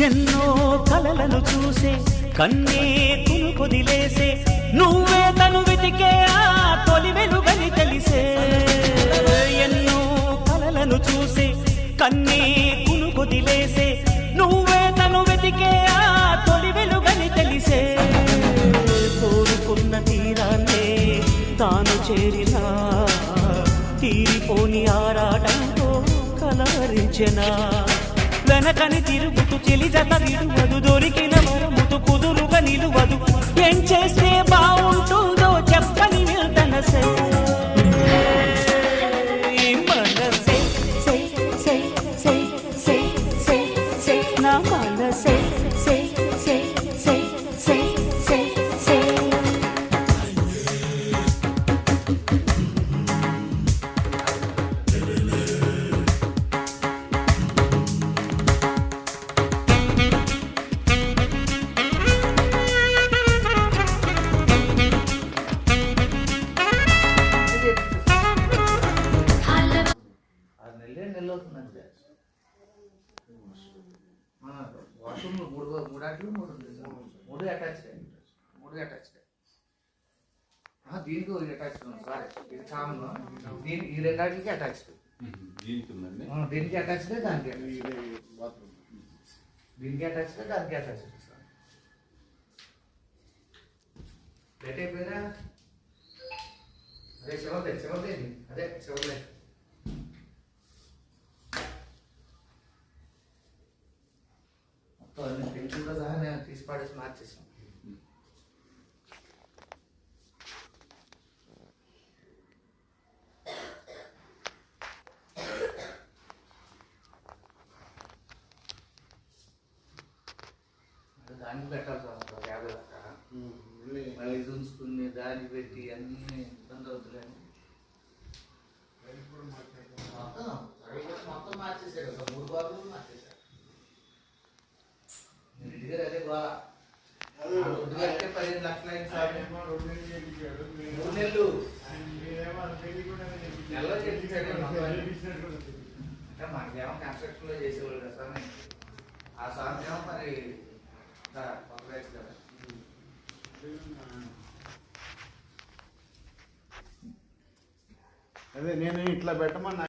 ఎన్నో కలలను చూసే కన్నే కొదిలేసే నువ్వే తను వెతికే ఆ తొలి వెలుగని తెలిసే ఎన్నో కలలను చూసే కన్నే కొదిలేసే నువ్వే తను వెతికే ఆ తొలి వెలుగని తెలిసే కోరుకున్న తీరాన్నే తాను చేరినా తీరిపోని ఆరాటంతో కలవరించెనా వెనకని తిరుగుతూ చెలి జత విడువదు దొరికిన మరముతు కుదురుగా నిలువదు ఏం చేస్తే బాగుంటుందో చెప్పని వెళ్తనసే మనసే సే సే సే సే సే సే నా మనసే సే సే సే సే సే సే అవుతుందంటే మన వాష్రూమ్లో మూడు అటాచ్డ్ దీనికి అటాచ్డ్ సారీ ఇది కామన్ దీనికి ఈ రెండాటికి అటాచ్డ్ దీనికి అటాచ్డ్ దానికి దీనికి అటాచ్డ్ దానికి అటాచ్డ్ సార్ లేట్ అయిపోయినా అదే చివరిదే అదే చివరిదే పెన్సిల్తో సహా నేను తీసి పాడేసి మార్చేసాను దానికి పెట్టాలి సార్ 50 దాకా మళ్ళీ ఇది ఉంచుకుని దానికి పెట్టి అన్నీ ఇబ్బంది అవుతున్నాయి మొత్తం మార్చేసారు సార్ 3 బాబులు మార్చేసారు అదే బాగా 15 లక్షలు అయింది సార్ 3 నెలలు నెలలో చెప్పించాడు అంటే మనకేమో కన్స్ట్రక్షన్లో చేసేవాళ్ళు కదా సార్ ఆ సార్ ఏమో మరి కదా అదే నేను ఇట్లా పెట్టమన్నా